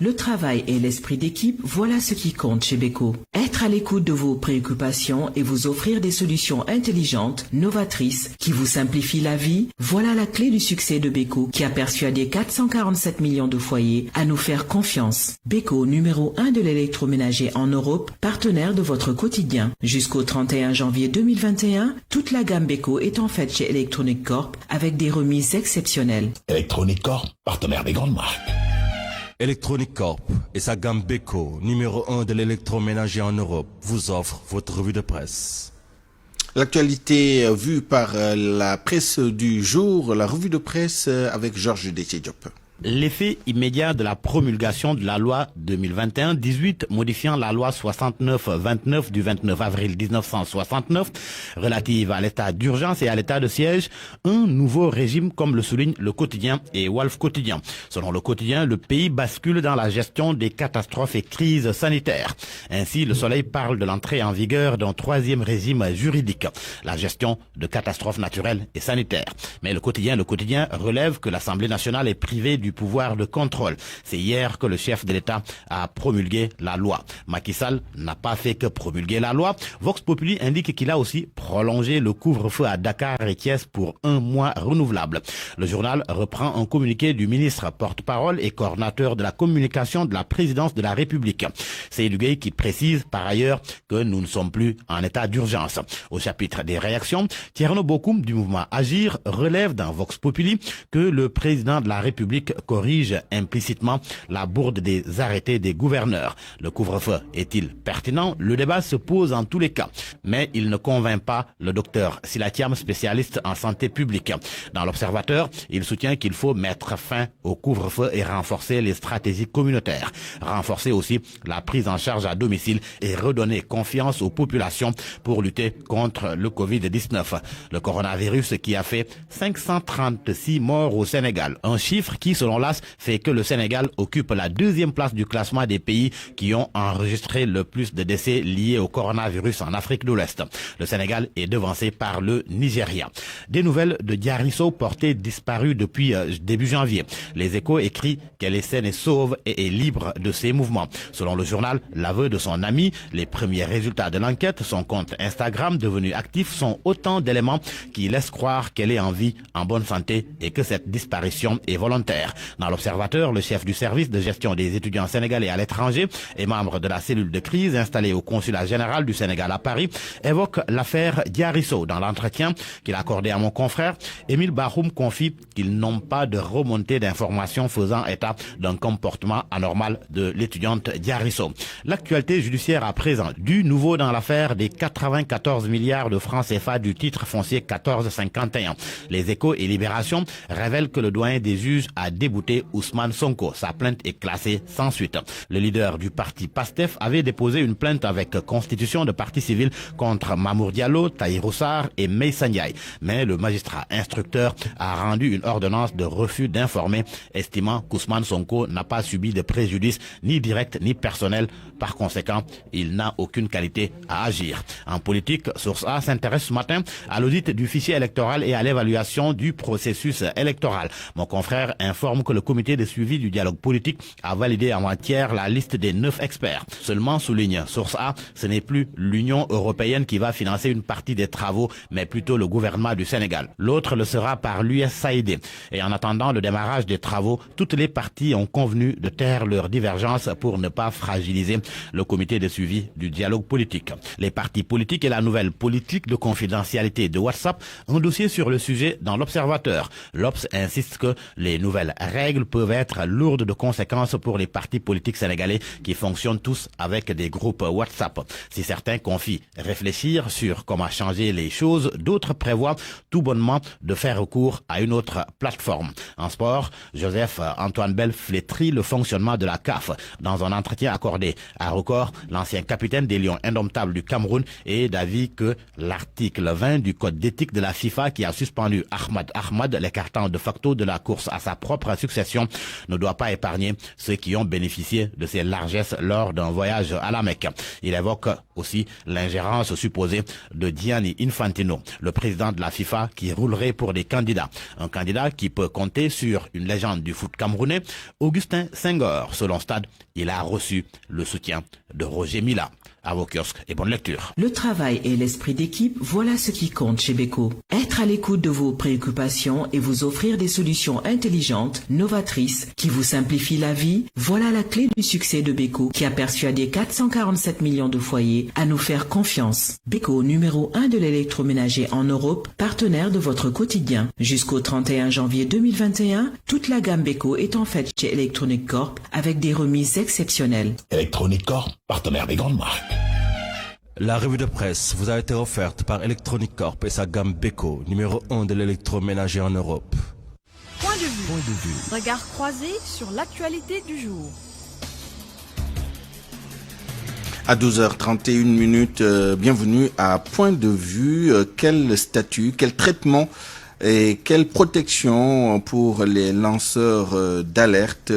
Le travail et l'esprit d'équipe, voilà ce qui compte chez Beko. Être à l'écoute de vos préoccupations et vous offrir des solutions intelligentes, novatrices, qui vous simplifient la vie, voilà la clé du succès de Beko, qui a persuadé 447 millions de foyers à nous faire confiance. Beko, numéro 1 de l'électroménager en Europe, partenaire de votre quotidien. Jusqu'au 31 janvier 2021, toute la gamme Beko est en fait chez Electronic Corp avec des remises exceptionnelles. Electronic Corp, partenaire des grandes marques. Electronic Corp et sa gamme Beko, numéro 1 de l'électroménager en Europe, vous offre votre revue de presse. L'actualité vue par la presse du jour, la revue de presse avec Georges Détié-Diop. L'effet immédiat de la promulgation de la loi 2021-18 modifiant la loi 69-29 du 29 avril 1969 relative à l'état d'urgence et à l'état de siège, un nouveau régime comme le souligne le quotidien et Wolf Quotidien. Selon le quotidien, le pays bascule dans la gestion des catastrophes et crises sanitaires. Ainsi, le Soleil parle de l'entrée en vigueur d'un troisième régime juridique, la gestion de catastrophes naturelles et sanitaires. Mais le quotidien relève que l'Assemblée nationale est privée du pouvoir de contrôle. C'est hier que le chef de l'État a promulgué la loi. Macky Sall n'a pas fait que promulguer la loi. Vox Populi indique qu'il a aussi prolongé le couvre-feu à Dakar et Thiès pour 1 mois renouvelable. Le journal reprend un communiqué du ministre porte-parole et coordinateur de la communication de la présidence de la République. Seydou Gueye qui précise par ailleurs que nous ne sommes plus en état d'urgence. Au chapitre des réactions, Thierno Bokoum du mouvement Agir relève dans Vox Populi que le président de la République corrige implicitement la bourde des arrêtés des gouverneurs. Le couvre-feu est-il pertinent? Le débat se pose en tous les cas, mais il ne convainc pas le docteur Silatiam, spécialiste en santé publique. Dans l'Observateur, il soutient qu'il faut mettre fin au couvre-feu et renforcer les stratégies communautaires, renforcer aussi la prise en charge à domicile et redonner confiance aux populations pour lutter contre le Covid-19. Le coronavirus qui a fait 536 morts au Sénégal, un chiffre qui, selon l'AS, fait que le Sénégal occupe la 2e place du classement des pays qui ont enregistré le plus de décès liés au coronavirus en Afrique de l'Ouest. Le Sénégal est devancé par le Nigeria. Des nouvelles de Diarisso, portée disparue depuis début janvier. Les Échos écrit qu'elle est saine et sauve et est libre de ses mouvements. Selon le journal, l'aveu de son ami, les premiers résultats de l'enquête, son compte Instagram devenu actif sont autant d'éléments qui laissent croire qu'elle est en vie, en bonne santé et que cette disparition est volontaire. Dans l'Observateur, le chef du service de gestion des étudiants sénégalais à l'étranger et membre de la cellule de crise installée au consulat général du Sénégal à Paris évoque l'affaire Diarisso. Dans l'entretien qu'il a accordé à mon confrère, Émile Bahoum confie qu'ils n'ont pas de remontée d'informations faisant état d'un comportement anormal de l'étudiante Diarisso. L'actualité judiciaire à présent, du nouveau dans l'affaire des 94 milliards de francs CFA du titre foncier 1451. Les Échos et Libération révèlent que le doyen des juges a débouter Ousmane Sonko. Sa plainte est classée sans suite. Le leader du parti PASTEF avait déposé une plainte avec constitution de partie civile contre Mamour Diallo, Tahirou Sarr et Meïssa Ndiaye. Mais le magistrat instructeur a rendu une ordonnance de refus d'informer, estimant qu'Ousmane Sonko n'a pas subi de préjudice ni direct ni personnel. Par conséquent, il n'a aucune qualité à agir. En politique, Source A s'intéresse ce matin à l'audit du fichier électoral et à l'évaluation du processus électoral. Mon confrère informe que le comité de suivi du dialogue politique a validé avant-hier la liste des 9 experts. Seulement, souligne Source A, ce n'est plus l'Union européenne qui va financer une partie des travaux, mais plutôt le gouvernement du Sénégal. L'autre le sera par l'USAID. Et en attendant le démarrage des travaux, toutes les parties ont convenu de taire leurs divergences pour ne pas fragiliser le comité de suivi du dialogue politique. Les partis politiques et la nouvelle politique de confidentialité de WhatsApp, un dossier sur le sujet dans l'Observateur. L'Obs insiste que les nouvelles règles peuvent être lourdes de conséquences pour les partis politiques sénégalais qui fonctionnent tous avec des groupes WhatsApp. Si certains confient réfléchir sur comment changer les choses, d'autres prévoient tout bonnement de faire recours à une autre plateforme. En sport, Joseph-Antoine Bell flétrit le fonctionnement de la CAF. Dans un entretien accordé à Record, l'ancien capitaine des Lions indomptables du Cameroun est d'avis que l'article 20 du code d'éthique de la FIFA qui a suspendu Ahmad, l'écartant de facto de la course à sa propre succession, ne doit pas épargner ceux qui ont bénéficié de ses largesses lors d'un voyage à la Mecque. Il évoque aussi l'ingérence supposée de Gianni Infantino, le président de la FIFA, qui roulerait pour des candidats. Un candidat qui peut compter sur une légende du foot camerounais, Augustin Senghor. Selon Stade, il a reçu le soutien de Roger Mila. À vos kiosques et bonne lecture. Le travail et l'esprit d'équipe, voilà ce qui compte chez Beko. Être à l'écoute de vos préoccupations et vous offrir des solutions intelligentes, novatrices, qui vous simplifient la vie, voilà la clé du succès de Beko, qui a persuadé 447 millions de foyers à nous faire confiance. Beko, numéro 1 de l'électroménager en Europe, partenaire de votre quotidien. Jusqu'au 31 janvier 2021, toute la gamme Beko est en fait chez Electronic Corp avec des remises exceptionnelles. Electronic Corp, partenaire des grandes marques. La revue de presse vous a été offerte par Electronic Corp et sa gamme Beko, numéro 1 de l'électroménager en Europe. Point de vue. Regard croisé sur l'actualité du jour. À 12h31, bienvenue à Point de vue. Quel statut, quel traitement et quelle protection pour les lanceurs d'alerte?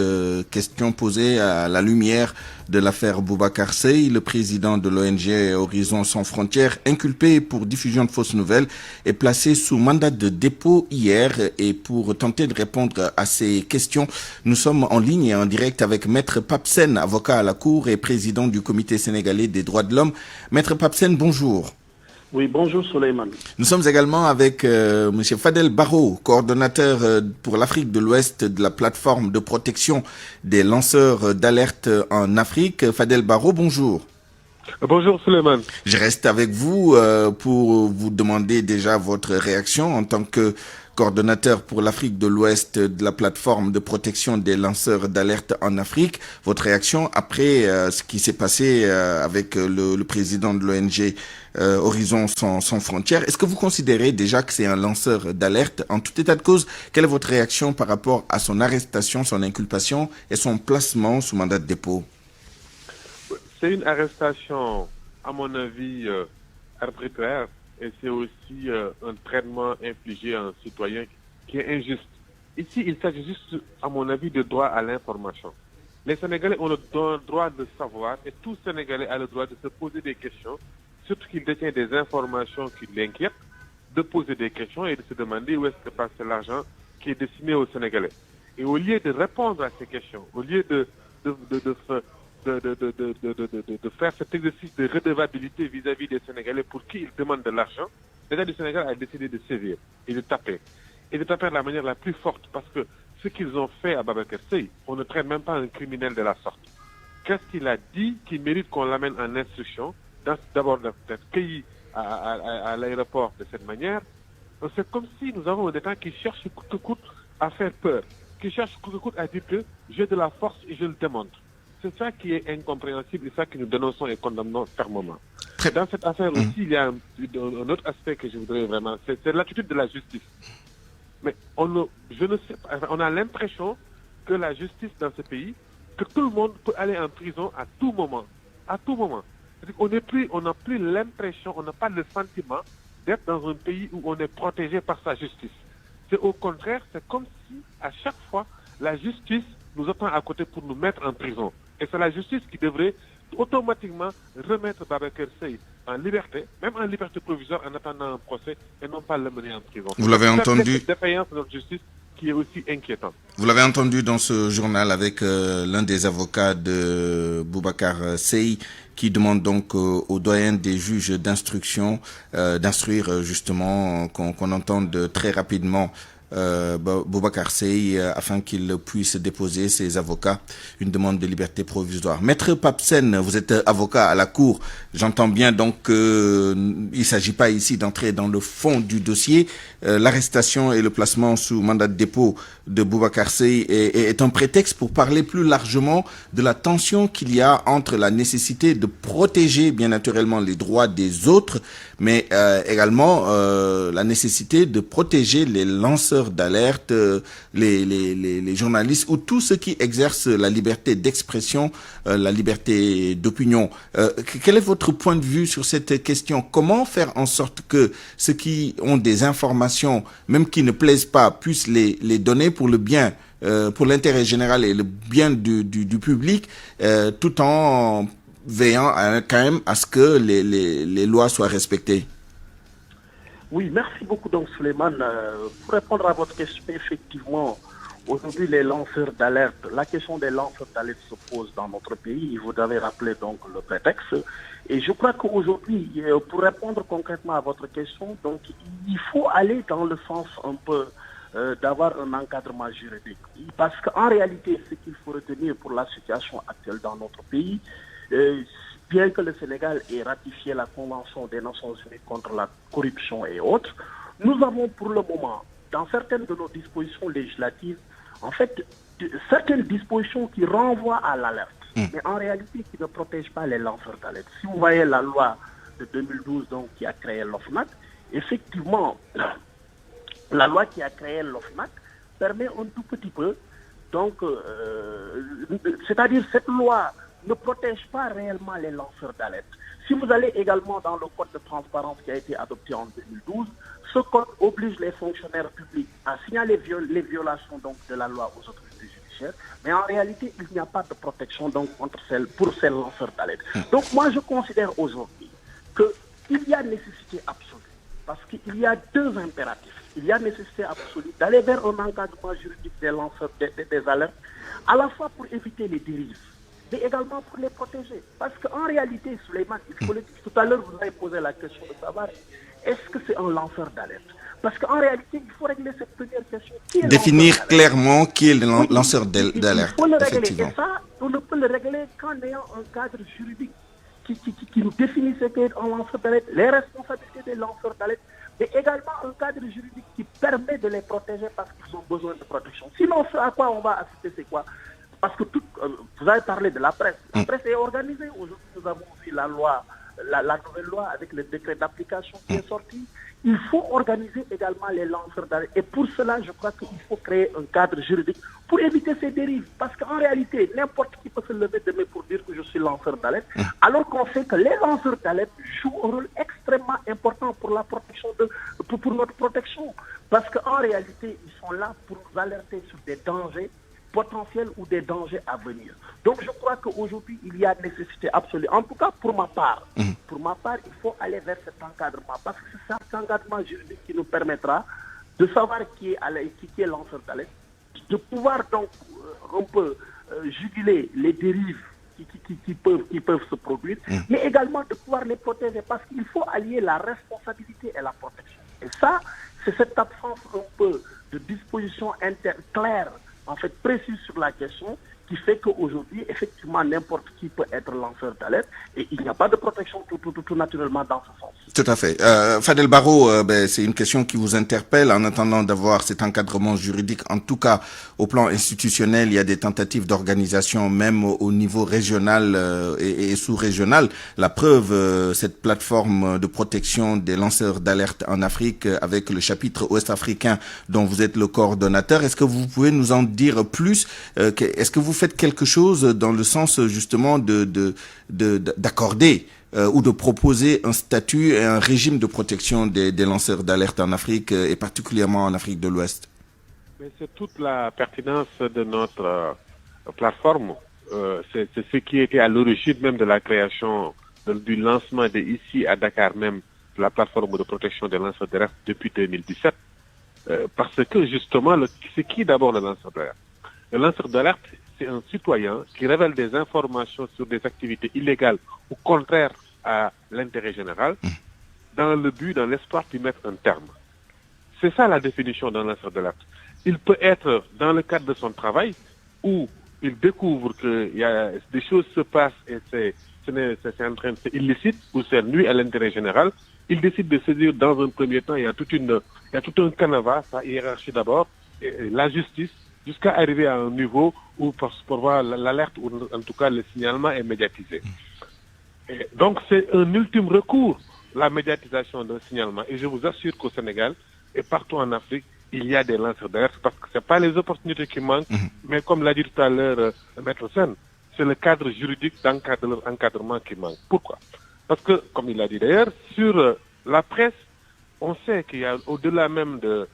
Question posée à la lumière de l'affaire Boubacar Seye, le président de l'ONG Horizon Sans Frontières, inculpé pour diffusion de fausses nouvelles, est placé sous mandat de dépôt hier. Et pour tenter de répondre à ces questions, nous sommes en ligne et en direct avec Maître Pape Sène, avocat à la Cour et président du Comité sénégalais des droits de l'homme. Maître Pape Sène, bonjour. Oui, bonjour Souleymane. Nous sommes également avec M. Fadel Barro, coordonnateur pour l'Afrique de l'Ouest de la plateforme de protection des lanceurs d'alerte en Afrique. Fadel Barro, bonjour. Bonjour Souleymane. Je reste avec vous pour vous demander déjà votre réaction en tant que coordonnateur pour l'Afrique de l'Ouest de la plateforme de protection des lanceurs d'alerte en Afrique. Votre réaction après ce qui s'est passé avec le président de l'ONG Horizon Sans Frontières. Est-ce que vous considérez déjà que c'est un lanceur d'alerte? En tout état de cause, quelle est votre réaction par rapport à son arrestation, son inculpation et son placement sous mandat de dépôt? C'est une arrestation, à mon avis, arbitraire. Et c'est aussi un traitement infligé à un citoyen qui est injuste. Ici, il s'agit juste, à mon avis, de droit à l'information. Les Sénégalais ont le droit de savoir et tout Sénégalais a le droit de se poser des questions, surtout qu'il détient des informations qui l'inquiètent, de poser des questions et de se demander où est-ce que passe l'argent qui est destiné aux Sénégalais. Et au lieu de répondre à ces questions, au lieu de faire cet exercice de redevabilité vis-à-vis des Sénégalais pour qui ils demandent de l'argent, l'État du Sénégal a décidé de sévir et de taper. Et de taper de la manière la plus forte, parce que ce qu'ils ont fait à Boubacar Seye, on ne traite même pas un criminel de la sorte. Qu'est-ce qu'il a dit qui mérite qu'on l'amène en instruction, d'abord d'être cueilli à l'aéroport de cette manière? C'est comme si nous avons un État qui cherche coûte que coûte à faire peur, qui cherche coûte que coûte à dire que j'ai de la force et je le démontre. C'est ça qui est incompréhensible et ça que nous dénonçons et condamnons fermement. Dans cette affaire aussi, il y a un autre aspect que je voudrais vraiment, c'est l'attitude de la justice. Mais on a l'impression que la justice dans ce pays, que tout le monde peut aller en prison à tout moment. À tout moment. On n'a plus l'impression, on n'a pas le sentiment d'être dans un pays où on est protégé par sa justice. C'est au contraire, c'est comme si à chaque fois, la justice nous attend à côté pour nous mettre en prison. Et c'est la justice qui devrait automatiquement remettre Babacar Seye en liberté, même en liberté provisoire en attendant un procès, et non pas le mener en prison. Vous l'avez entendu. C'est cette défaillance de notre justice qui est aussi inquiétante. Vous l'avez entendu dans ce journal avec l'un des avocats de Boubacar Seye, qui demande donc au doyen des juges d'instruction d'instruire justement qu'on entende très rapidement Boubacar Seye afin qu'il puisse déposer ses avocats une demande de liberté provisoire. Maître Papsen, vous êtes avocat à la Cour. J'entends bien donc qu'il ne s'agit pas ici d'entrer dans le fond du dossier. L'arrestation et le placement sous mandat de dépôt de Boubacar Seye est un prétexte pour parler plus largement de la tension qu'il y a entre la nécessité de protéger bien naturellement les droits des autres, mais également la nécessité de protéger les lanceurs d'alerte, les journalistes ou tous ceux qui exercent la liberté d'expression, la liberté d'opinion. Quel est votre point de vue sur cette question? Comment faire en sorte que ceux qui ont des informations, même qui ne plaisent pas, puissent les donner pour le bien, pour l'intérêt général et le bien du public, tout en veillant quand même à ce que les lois soient respectées? Oui, merci beaucoup donc Souleymane. Pour répondre à votre question, effectivement, aujourd'hui les lanceurs d'alerte, la question des lanceurs d'alerte se pose dans notre pays. Vous avez rappelé donc le prétexte. Et je crois qu'aujourd'hui, pour répondre concrètement à votre question, donc il faut aller dans le sens un peu d'avoir un encadrement juridique. Parce qu'en réalité, ce qu'il faut retenir pour la situation actuelle dans notre pays, bien que le Sénégal ait ratifié la Convention des Nations Unies contre la corruption et autres, nous avons pour le moment, dans certaines de nos dispositions législatives, en fait, certaines dispositions qui renvoient à l'alerte, mais en réalité qui ne protègent pas les lanceurs d'alerte. Si vous voyez la loi de 2012 donc, qui a créé l'OFNAC, effectivement, la loi qui a créé l'OFNAC permet un tout petit peu, donc, c'est-à-dire cette loi ne protège pas réellement les lanceurs d'alerte. Si vous allez également dans le code de transparence qui a été adopté en 2012, ce code oblige les fonctionnaires publics à signaler les violations donc, de la loi aux autorités judiciaires, mais en réalité, il n'y a pas de protection donc, pour ces lanceurs d'alerte. Donc moi, je considère aujourd'hui qu'il y a nécessité absolue, parce qu'il y a deux impératifs. Il y a nécessité absolue d'aller vers un encadrement juridique des lanceurs des alertes, à la fois pour éviter les dérives, mais également pour les protéger. Parce qu'en réalité, Souleymane, tout à l'heure, vous avez posé la question de savoir est-ce que c'est un lanceur d'alerte? Parce qu'en réalité, il faut régler cette première question. Définir clairement qui est le lanceur d'alerte. Il faut le régler. Et ça, on ne peut le régler qu'en ayant un cadre juridique qui nous définit ce qu'est un lanceur d'alerte, les responsabilités des lanceurs d'alerte, mais également un cadre juridique qui permet de les protéger parce qu'ils ont besoin de protection. Sinon, ce à quoi on va assister, c'est quoi? Parce que vous avez parlé de la presse. La presse est organisée. Aujourd'hui, nous avons vu la loi, la nouvelle loi avec le décret d'application qui est sorti. Il faut organiser également les lanceurs d'alerte. Et pour cela, je crois qu'il faut créer un cadre juridique pour éviter ces dérives. Parce qu'en réalité, n'importe qui peut se lever demain pour dire que je suis lanceur d'alerte, alors qu'on sait que les lanceurs d'alerte jouent un rôle extrêmement important pour la protection pour notre protection. Parce qu'en réalité, ils sont là pour nous alerter sur des dangers potentiels ou des dangers à venir. Donc je crois qu'aujourd'hui, il y a nécessité absolue. En tout cas, pour ma part, il faut aller vers cet encadrement. Parce que c'est cet encadrement juridique qui nous permettra de savoir qui est lanceur d'alerte, de pouvoir donc un peu juguler les dérives qui peuvent se produire, mais également de pouvoir les protéger. Parce qu'il faut allier la responsabilité et la protection. Et ça, c'est cette absence un peu de disposition claire, en fait précise sur la question, qui fait qu'aujourd'hui, effectivement, n'importe qui peut être lanceur d'alerte et il n'y a pas de protection tout naturellement dans ce sens. Tout à fait. Fadel Barro, c'est une question qui vous interpelle. En attendant d'avoir cet encadrement juridique, en tout cas au plan institutionnel, il y a des tentatives d'organisation même au niveau régional et sous-régional. La preuve, cette plateforme de protection des lanceurs d'alerte en Afrique avec le chapitre ouest-africain dont vous êtes le coordonnateur. Est-ce que vous pouvez nous en dire plus? Est-ce que vous faites quelque chose dans le sens justement d'accorder ou de proposer un statut et un régime de protection des lanceurs d'alerte en Afrique et particulièrement en Afrique de l'Ouest? Mais c'est toute la pertinence de notre plateforme. C'est ce qui était à l'origine même de la création, du lancement ici à Dakar même, de la plateforme de protection des lanceurs d'alerte depuis 2017. Parce que justement, c'est qui d'abord le lanceur d'alerte? Le lanceur d'alerte, c'est un citoyen qui révèle des informations sur des activités illégales ou contraires à l'intérêt général dans le but, dans l'espoir d'y mettre un terme. C'est ça la définition d'un lanceur d'alerte. Il peut être dans le cadre de son travail où il découvre que des choses se passent et c'est illicite ou c'est nuit à l'intérêt général. Il décide de saisir dans un premier temps, il y a tout un canevas, sa hiérarchie d'abord, et la justice, jusqu'à arriver à un niveau où pour voir l'alerte ou en tout cas le signalement est médiatisé. Et donc c'est un ultime recours, la médiatisation d'un signalement. Et je vous assure qu'au Sénégal et partout en Afrique, il y a des lanceurs d'alerte parce que c'est pas les opportunités qui manquent, mais comme l'a dit tout à l'heure Maître Sen, c'est le cadre juridique d'encadrement qui manque. Pourquoi? Parce que, comme il l'a dit d'ailleurs, sur la presse, on sait qu'il y a au-delà même de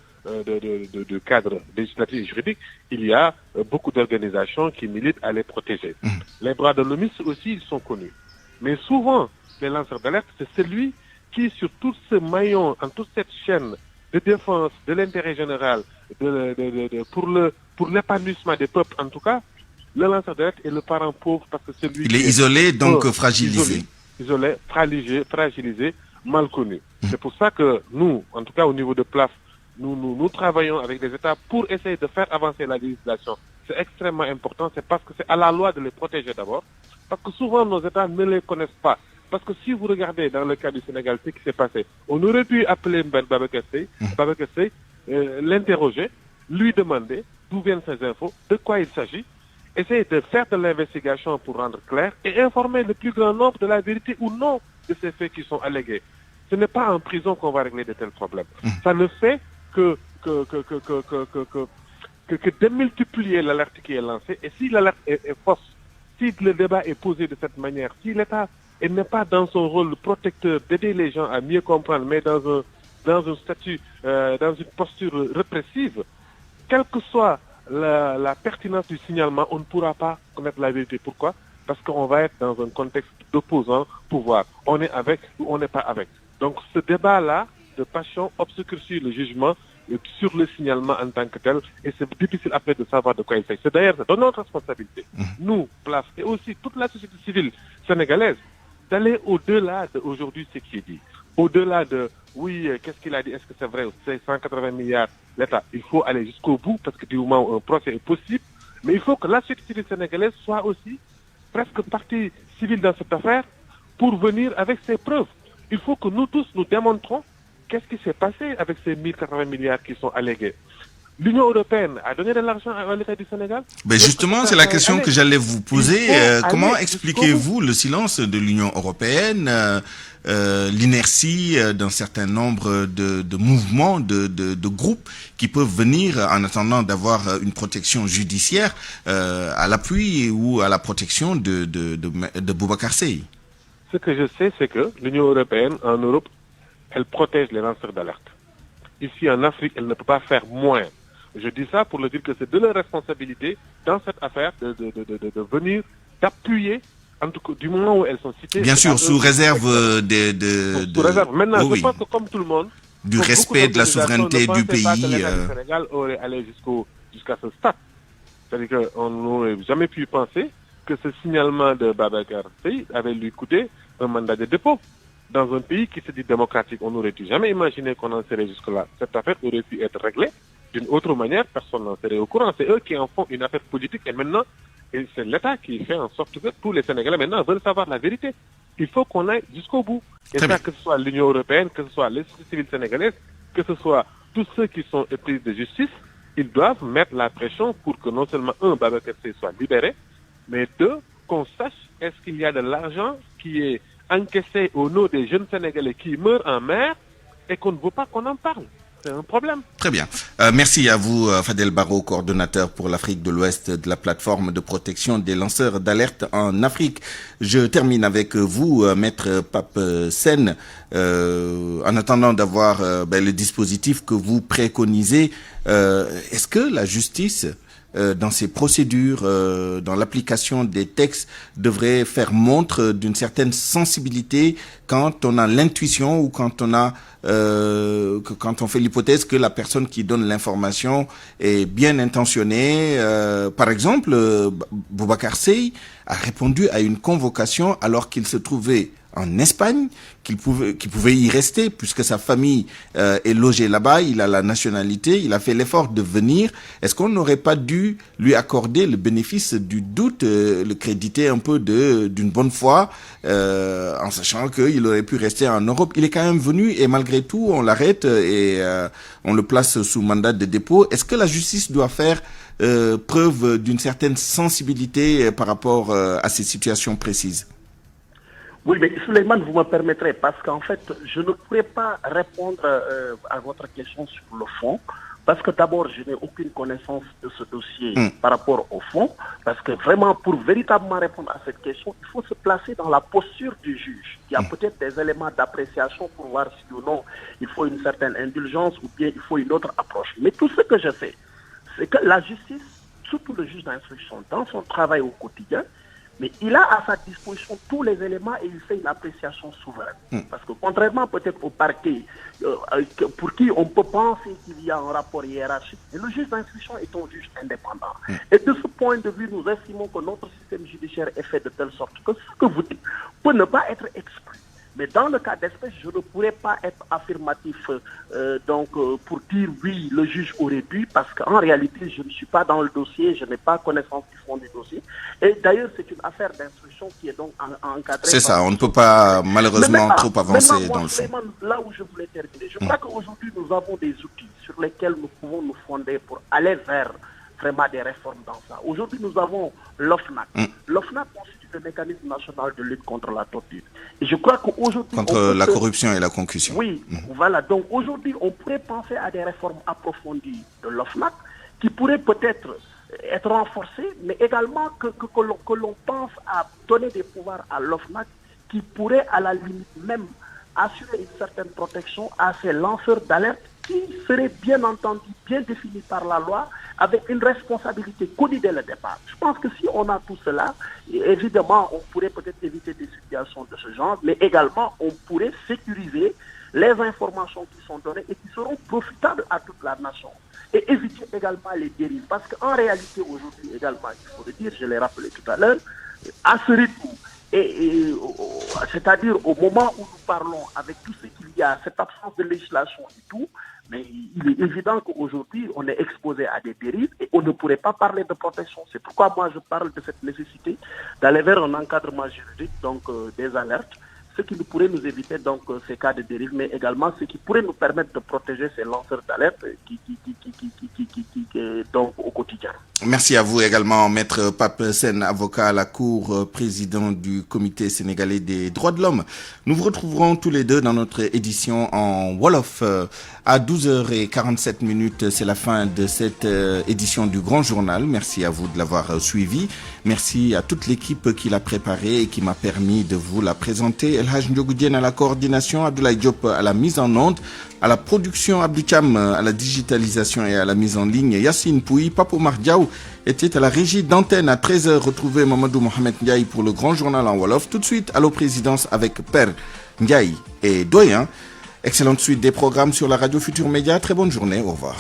cadre législatif et juridique, il y a beaucoup d'organisations qui militent à les protéger. Les droits de l'homme aussi, ils sont connus. Mais souvent, les lanceurs d'alerte, c'est celui qui, sur tout ce maillon, en toute cette chaîne de défense de l'intérêt général, pour l'épanouissement des peuples en tout cas, le lanceur d'alerte est le parent pauvre parce que celui il est isolé, donc fragilisé. Isolé, fragilisé, mal connu. C'est pour ça que nous, en tout cas au niveau de PLAF, nous travaillons avec les États pour essayer de faire avancer la législation. C'est extrêmement important, c'est parce que c'est à la loi de les protéger d'abord, parce que souvent nos États ne les connaissent pas. Parce que si vous regardez dans le cas du Sénégal ce qui s'est passé, on aurait pu appeler Babacar Seye, l'interroger, lui demander d'où viennent ces infos, de quoi il s'agit, essayer de faire de l'investigation pour rendre clair et informer le plus grand nombre de la vérité ou non de ces faits qui sont allégués. Ce n'est pas en prison qu'on va régler de tels problèmes. Ça ne fait que démultiplier l'alerte qui est lancée. Et si l'alerte est fausse, si le débat est posé de cette manière, si l'État n'est pas dans son rôle protecteur d'aider les gens à mieux comprendre, mais dans un statut, dans une posture répressive, quelle que soit la pertinence du signalement, on ne pourra pas connaître la vérité. Pourquoi? Parce qu'on va être dans un contexte d'opposant pouvoir. On est avec ou on n'est pas avec. Donc ce débat-là de passion obscurcit le jugement sur le signalement en tant que tel et c'est difficile après de savoir de quoi il s'agit. C'est d'ailleurs de notre responsabilité, nous, PLAF, et aussi toute la société civile sénégalaise, d'aller au-delà d'aujourd'hui ce qui est dit. Au-delà de, oui, qu'est-ce qu'il a dit, est-ce que c'est vrai, c'est 180 milliards l'État. Il faut aller jusqu'au bout parce que du moment où un procès est possible, mais il faut que la société civile sénégalaise soit aussi presque partie civile dans cette affaire pour venir avec ses preuves. Il faut que nous tous nous démontrons qu'est-ce qui s'est passé avec ces 1080 milliards qui sont allégués. L'Union européenne a donné de l'argent à l'État du Sénégal? Ben justement, c'est la question que j'allais vous poser. Comment expliquez-vous le silence de l'Union européenne, l'inertie d'un certain nombre de mouvements, de groupes qui peuvent venir en attendant d'avoir une protection judiciaire à l'appui ou à la protection de Boubacar Seye? Ce que je sais, c'est que l'Union européenne, en Europe, elle protège les lanceurs d'alerte. Ici, en Afrique, elle ne peut pas faire moins. Je dis ça pour le dire que c'est de leur responsabilité dans cette affaire de venir, d'appuyer, en tout cas, du moment où elles sont citées. Bien sûr, sous réserve sous réserve. Maintenant, je pense que comme tout le monde, du respect de la souveraineté du pays. Pas que l'État du Sénégal aurait allé jusqu'à ce stade. C'est-à-dire qu'on n'aurait jamais pu penser que ce signalement de Babacar Seye avait lui coûté un mandat de dépôt. Dans un pays qui se dit démocratique, on n'aurait jamais imaginé qu'on en serait jusque-là. Cette affaire aurait pu être réglée d'une autre manière, personne n'en serait au courant. C'est eux qui en font une affaire politique et maintenant, Et c'est l'État qui fait en sorte que tous les Sénégalais maintenant veulent savoir la vérité. Il faut qu'on aille jusqu'au bout. Et ça, que ce soit l'Union européenne, que ce soit les sociétés civiles sénégalaises, que ce soit tous ceux qui sont épris de justice, ils doivent mettre la pression pour que non seulement Babacar Seye soit libéré, mais deux, qu'on sache est-ce qu'il y a de l'argent qui est encaissé au nom des jeunes Sénégalais qui meurent en mer et qu'on ne veut pas qu'on en parle. C'est un problème. Très bien. Merci à vous, Fadel Barro, coordonnateur pour l'Afrique de l'Ouest de la plateforme de protection des lanceurs d'alerte en Afrique. Je termine avec vous, Maître Pape Sène. En attendant d'avoir le dispositif que vous préconisez, est-ce que la justice, dans ses procédures, dans l'application des textes, devrait faire montre d'une certaine sensibilité quand on a l'intuition ou quand on a quand on fait l'hypothèse que la personne qui donne l'information est bien intentionnée. Par exemple, Boubacar Seye a répondu à une convocation alors qu'il se trouvait en Espagne, qu'il pouvait y rester puisque sa famille est logée là-bas, il a la nationalité, il a fait l'effort de venir. Est-ce qu'on n'aurait pas dû lui accorder le bénéfice du doute, le créditer un peu d'une bonne foi, en sachant qu'il aurait pu rester en Europe? Il est quand même venu et malgré tout, on l'arrête et on le place sous mandat de dépôt. Est-ce que la justice doit faire preuve d'une certaine sensibilité par rapport à ces situations précises? Oui, mais Souleymane, vous me permettrez, parce qu'en fait, je ne pourrais pas répondre à votre question sur le fond, parce que d'abord, je n'ai aucune connaissance de ce dossier par rapport au fond, parce que vraiment, pour véritablement répondre à cette question, il faut se placer dans la posture du juge. Il y a peut-être des éléments d'appréciation pour voir si ou non il faut une certaine indulgence ou bien il faut une autre approche. Mais tout ce que je sais, c'est que la justice, surtout le juge d'instruction, dans son travail au quotidien, mais il a à sa disposition tous les éléments et il fait une appréciation souveraine. Parce que contrairement peut-être au parquet, pour qui on peut penser qu'il y a un rapport hiérarchique, le juge d'instruction est un juge indépendant. Et de ce point de vue, nous estimons que notre système judiciaire est fait de telle sorte que ce que vous dites peut ne pas être exclu. Mais dans le cas d'espèce, je ne pourrais pas être affirmatif pour dire oui, le juge aurait dû, parce qu'en réalité, je ne suis pas dans le dossier, je n'ai pas connaissance du fond du dossier. Et d'ailleurs, c'est une affaire d'instruction qui est donc encadrée. C'est ça, on ne peut pas malheureusement trop avancer dans le fond. Là où je voulais terminer, je crois qu'aujourd'hui, nous avons des outils sur lesquels nous pouvons nous fonder pour aller vers vraiment des réformes dans ça. Aujourd'hui, nous avons l'OFNAC. L'OFNAC constitue le mécanisme national de lutte contre la torture. Et je crois qu'aujourd'hui... Contre la corruption et la concussion. Oui, voilà. Donc aujourd'hui, on pourrait penser à des réformes approfondies de l'OFNAC qui pourraient peut-être être renforcées, mais également que l'on pense à donner des pouvoirs à l'OFNAC qui pourrait à la limite même assurer une certaine protection à ces lanceurs d'alerte qui seraient bien entendu, bien définis par la loi, avec une responsabilité connue dès le départ. Je pense que si on a tout cela, évidemment, on pourrait peut-être éviter des situations de ce genre, mais également, on pourrait sécuriser les informations qui sont données et qui seront profitables à toute la nation. Et éviter également les dérives. Parce qu'en réalité, aujourd'hui également, il faut le dire, je l'ai rappelé tout à l'heure, à ce rythme, c'est-à-dire au moment où nous parlons avec tout ce qu'il y a, cette absence de législation et tout, mais il est évident qu'aujourd'hui, on est exposé à des dérives et on ne pourrait pas parler de protection. C'est pourquoi moi je parle de cette nécessité d'aller vers un encadrement juridique, donc des alertes, ce qui pourrait nous éviter donc ces cas de dérive, mais également ce qui pourrait nous permettre de protéger ces lanceurs d'alerte qui donc au quotidien. Merci à vous également, Maître Pape Sène, avocat à la Cour, président du Comité sénégalais des droits de l'homme. Nous vous retrouverons tous les deux dans notre édition en Wolof à 12h47. C'est la fin de cette édition du Grand Journal. Merci à vous de l'avoir suivi. Merci à toute l'équipe qui l'a préparé et qui m'a permis de vous la présenter. El Hadj Ndiogou Diène à la coordination, Abdoulaye Diop à la mise en onde, à la production, Abdou Cham à la digitalisation et à la mise en ligne, Yassine Pouy, Papo Mardiaou était à la régie d'antenne. À 13h, retrouvez Mamadou Mohamed Ndiaye pour le Grand Journal en Wolof. Tout de suite, Allo Présidence avec Père Ndiaye et Doyen. Excellente suite des programmes sur la radio Futur Média. Très bonne journée, au revoir.